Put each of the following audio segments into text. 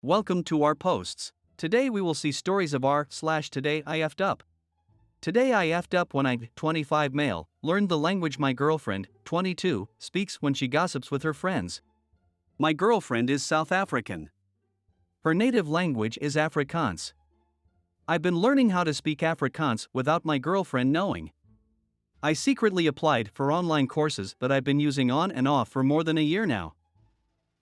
Welcome to our posts. Today we will see stories of today I effed up. Today I effed up when I, 25 male, learned the language my girlfriend, 22, speaks when she gossips with her friends. My girlfriend is South African. Her native language is Afrikaans. I've been learning how to speak Afrikaans without my girlfriend knowing. I secretly applied for online courses that I've been using on and off for more than a year now.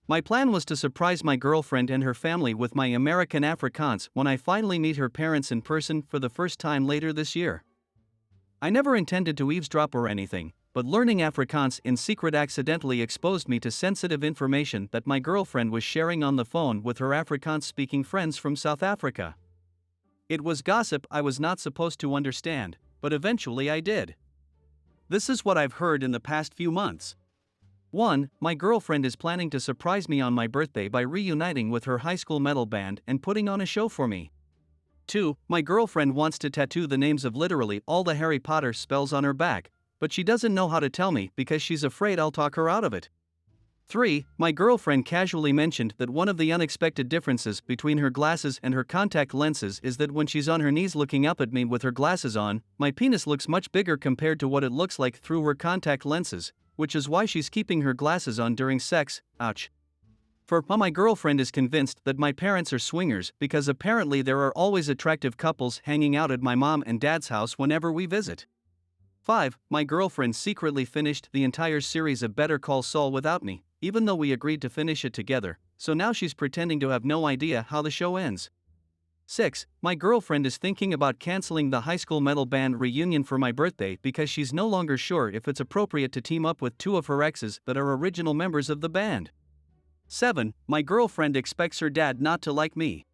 My plan was to surprise my girlfriend and her family with my American Afrikaans when I finally meet her parents in person for the first time later this year. I never intended to eavesdrop or anything, but learning Afrikaans in secret accidentally exposed me to sensitive information that my girlfriend was sharing on the phone with her Afrikaans-speaking friends from South Africa. It was gossip I was not supposed to understand, but eventually I did. This is what I've heard in the past few months. 1. My girlfriend is planning to surprise me on my birthday by reuniting with her high school metal band and putting on a show for me. 2. My girlfriend wants to tattoo the names of literally all the Harry Potter spells on her back, but she doesn't know how to tell me because she's afraid I'll talk her out of it. 3. My girlfriend casually mentioned that one of the unexpected differences between her glasses and her contact lenses is that when she's on her knees looking up at me with her glasses on, my penis looks much bigger compared to what it looks like through her contact lenses, which is why she's keeping her glasses on during sex. Ouch. 4. My girlfriend is convinced that my parents are swingers because apparently there are always attractive couples hanging out at my mom and dad's house whenever we visit. 5. My girlfriend secretly finished the entire series of Better Call Saul without me, even though we agreed to finish it together, so now she's pretending to have no idea how the show ends. 6. My girlfriend is thinking about canceling the high school metal band reunion for my birthday because she's no longer sure if it's appropriate to team up with two of her exes that are original members of the band. 7. My girlfriend expects her dad not to like me.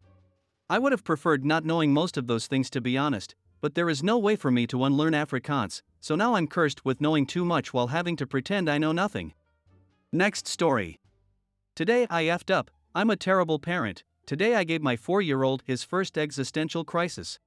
I would have preferred not knowing most of those things, to be honest, but there is no way for me to unlearn Afrikaans, so now I'm cursed with knowing too much while having to pretend I know nothing. Next story. Today I effed up. I'm a terrible parent. Today I gave my 4-year-old his first existential crisis.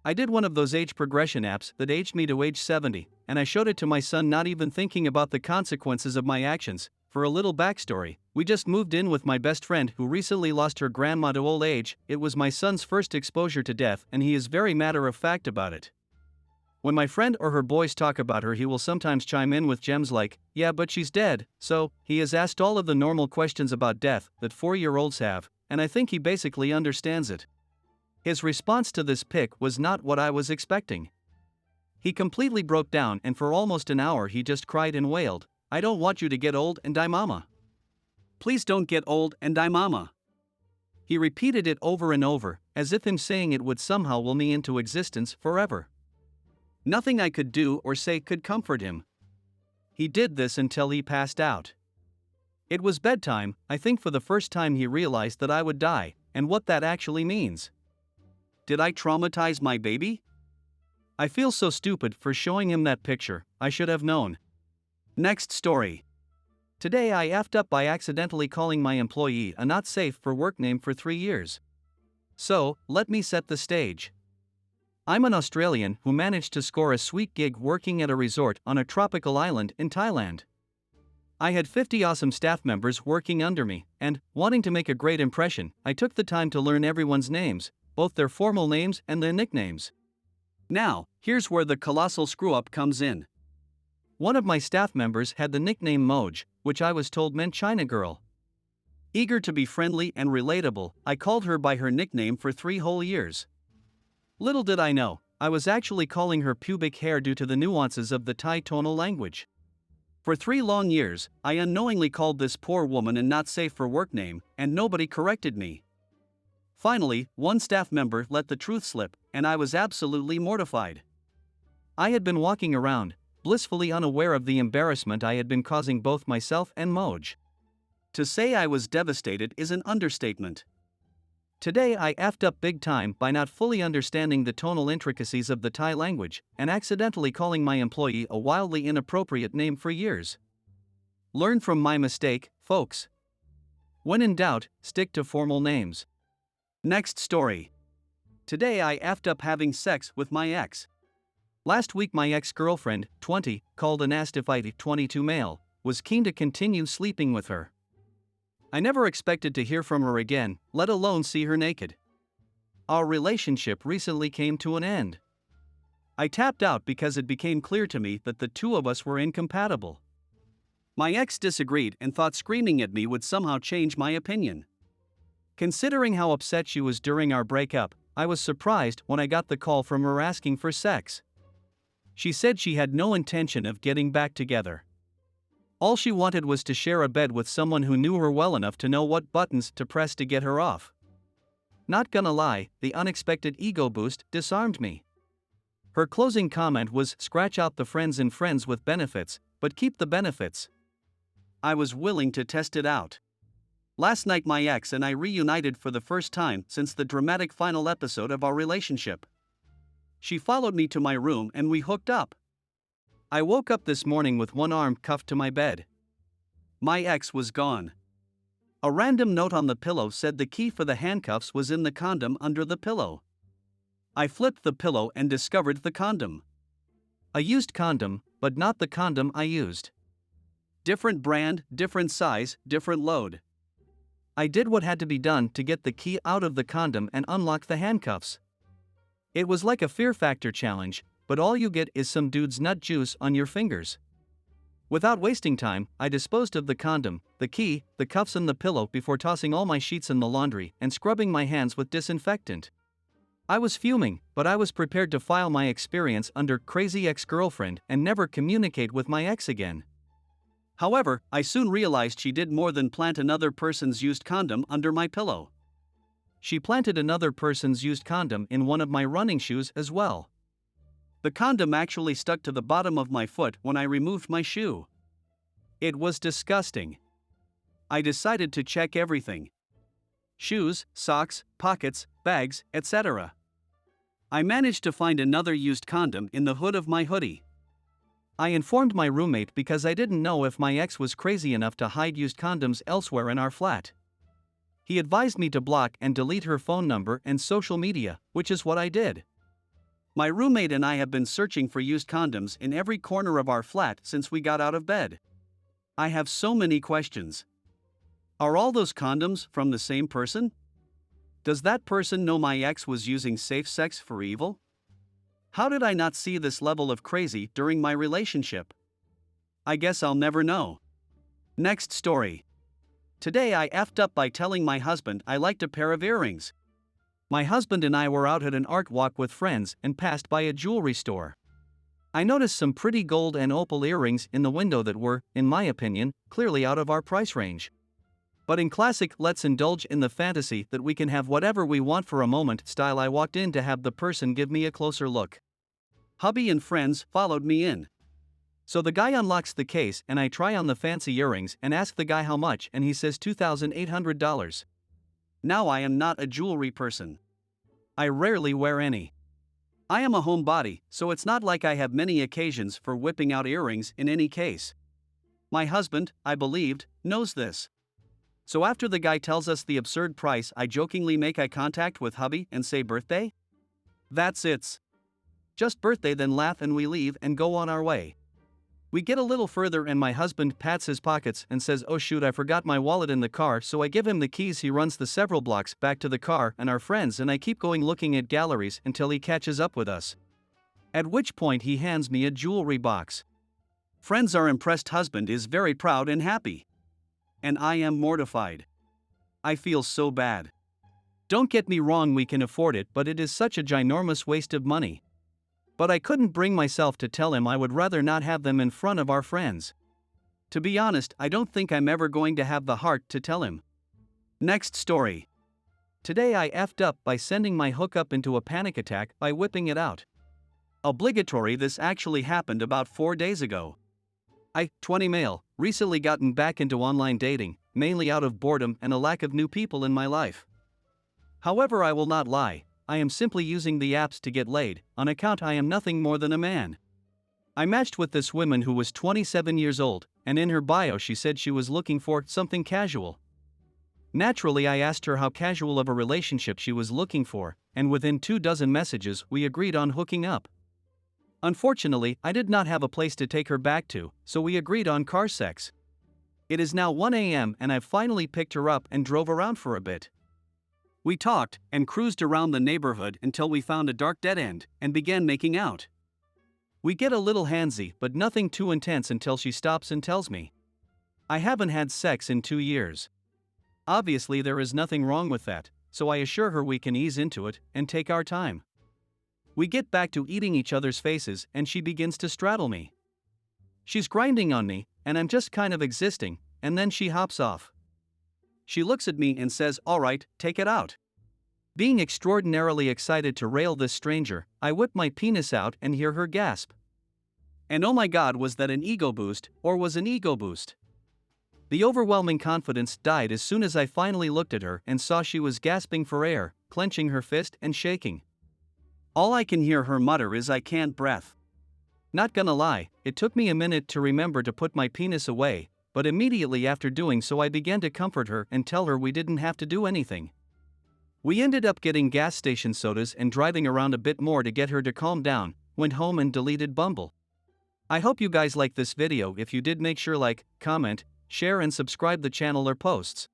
I did one of those age progression apps that aged me to age 70, and I showed it to my son not even thinking about the consequences of my actions. For a little backstory, we just moved in with my best friend who recently lost her grandma to old age. It was my son's first exposure to death and he is very matter-of-fact about it. When my friend or her boys talk about her, he will sometimes chime in with gems like, "Yeah, but she's dead." So, he has asked all of the normal questions about death that 4-year-olds have, and I think he basically understands it. His response to this pic was not what I was expecting. He completely broke down and for almost an hour he just cried and wailed, "I don't want you to get old and die, mama. Please don't get old and die, mama." He repeated it over and over, as if him saying it would somehow will me into existence forever. Nothing I could do or say could comfort him. He did this until he passed out. It was bedtime. I think for the first time he realized that I would die, and what that actually means. Did I traumatize my baby? I feel so stupid for showing him that picture. I should have known. Next story. Today I effed up by accidentally calling my employee a not safe for work name for 3 years. So, let me set the stage. I'm an Australian who managed to score a sweet gig working at a resort on a tropical island in Thailand. I had 50 awesome staff members working under me, and, wanting to make a great impression, I took the time to learn everyone's names, both their formal names and their nicknames. Now, here's where the colossal screw-up comes in. One of my staff members had the nickname Moj, which I was told meant China Girl. Eager to be friendly and relatable, I called her by her nickname for 3 whole years. Little did I know, I was actually calling her pubic hair due to the nuances of the Thai tonal language. For 3 long years, I unknowingly called this poor woman a not safe for work name, and nobody corrected me. Finally, one staff member let the truth slip, and I was absolutely mortified. I had been walking around, blissfully unaware of the embarrassment I had been causing both myself and Moj. To say I was devastated is an understatement. Today I effed up big time by not fully understanding the tonal intricacies of the Thai language and accidentally calling my employee a wildly inappropriate name for years. Learn from my mistake, folks. When in doubt, stick to formal names. Next story. Today I effed up having sex with my ex. Last week my ex-girlfriend, 20, called and asked if I, 22 male, was keen to continue sleeping with her. I never expected to hear from her again, let alone see her naked. Our relationship recently came to an end. I tapped out because it became clear to me that the two of us were incompatible. My ex disagreed and thought screaming at me would somehow change my opinion. Considering how upset she was during our breakup, I was surprised when I got the call from her asking for sex. She said she had no intention of getting back together. All she wanted was to share a bed with someone who knew her well enough to know what buttons to press to get her off. Not gonna lie, the unexpected ego boost disarmed me. Her closing comment was, "Scratch out the friends and friends with benefits, but keep the benefits." I was willing to test it out. Last night my ex and I reunited for the first time since the dramatic final episode of our relationship. She followed me to my room and we hooked up. I woke up this morning with one arm cuffed to my bed. My ex was gone. A random note on the pillow said the key for the handcuffs was in the condom under the pillow. I flipped the pillow and discovered the condom. A used condom, but not the condom I used. Different brand, different size, different load. I did what had to be done to get the key out of the condom and unlock the handcuffs. It was like a Fear Factor challenge, but all you get is some dude's nut juice on your fingers. Without wasting time, I disposed of the condom, the key, the cuffs and the pillow before tossing all my sheets in the laundry and scrubbing my hands with disinfectant. I was fuming, but I was prepared to file my experience under crazy ex-girlfriend and never communicate with my ex again. However, I soon realized she did more than plant another person's used condom under my pillow. She planted another person's used condom in one of my running shoes as well. The condom actually stuck to the bottom of my foot when I removed my shoe. It was disgusting. I decided to check everything: shoes, socks, pockets, bags, etc. I managed to find another used condom in the hood of my hoodie. I informed my roommate because I didn't know if my ex was crazy enough to hide used condoms elsewhere in our flat. He advised me to block and delete her phone number and social media, which is what I did. My roommate and I have been searching for used condoms in every corner of our flat since we got out of bed. I have so many questions. Are all those condoms from the same person? Does that person know my ex was using safe sex for evil? How did I not see this level of crazy during my relationship? I guess I'll never know. Next story. Today I effed up by telling my husband I liked a pair of earrings. My husband and I were out at an art walk with friends and passed by a jewelry store. I noticed some pretty gold and opal earrings in the window that were, in my opinion, clearly out of our price range. But in classic "let's indulge in the fantasy that we can have whatever we want for a moment" style, I walked in to have the person give me a closer look. Hubby and friends followed me in. So the guy unlocks the case and I try on the fancy earrings and ask the guy how much, and he says $2,800. Now I am not a jewelry person. I rarely wear any. I am a homebody, so it's not like I have many occasions for whipping out earrings in any case. My husband, I believed, knows this. So after the guy tells us the absurd price, I jokingly make eye contact with hubby and say, "Birthday?" That's it. Just birthday, then laugh and we leave and go on our way. We get a little further and my husband pats his pockets and says, "Oh shoot, I forgot my wallet in the car," so I give him the keys. He runs the several blocks back to the car and our friends and I keep going looking at galleries until he catches up with us. At which point he hands me a jewelry box. Friends are impressed, husband is very proud and happy. And I am mortified. I feel so bad. Don't get me wrong, we can afford it, but it is such a ginormous waste of money. But I couldn't bring myself to tell him I would rather not have them in front of our friends. To be honest, I don't think I'm ever going to have the heart to tell him. Next story. Today I effed up by sending my hookup into a panic attack by whipping it out. Obligatory, this actually happened about 4 days ago. I, 20 male, recently gotten back into online dating, mainly out of boredom and a lack of new people in my life. However, I will not lie, I am simply using the apps to get laid, on account I am nothing more than a man. I matched with this woman who was 27 years old, and in her bio she said she was looking for something casual. Naturally, I asked her how casual of a relationship she was looking for, and within 24 messages we agreed on hooking up. Unfortunately, I did not have a place to take her back to, so we agreed on car sex. It is now 1 a.m. and I've finally picked her up and drove around for a bit. We talked and cruised around the neighborhood until we found a dark dead end and began making out. We get a little handsy, but nothing too intense until she stops and tells me, "I haven't had sex in 2 years." Obviously, there is nothing wrong with that, so I assure her we can ease into it and take our time. We get back to eating each other's faces and she begins to straddle me. She's grinding on me, and I'm just kind of existing, and then she hops off. She looks at me and says, "Alright, take it out." Being extraordinarily excited to rail this stranger, I whip my penis out and hear her gasp. And oh my god, was that an ego boost, or was an ego boost? The overwhelming confidence died as soon as I finally looked at her and saw she was gasping for air, clenching her fist and shaking. All I can hear her mutter is, "I can't breath." Not gonna lie, it took me a minute to remember to put my penis away, but immediately after doing so I began to comfort her and tell her we didn't have to do anything. We ended up getting gas station sodas and driving around a bit more to get her to calm down, went home and deleted Bumble. I hope you guys liked this video. If you did, make sure like, comment, share and subscribe the channel or posts.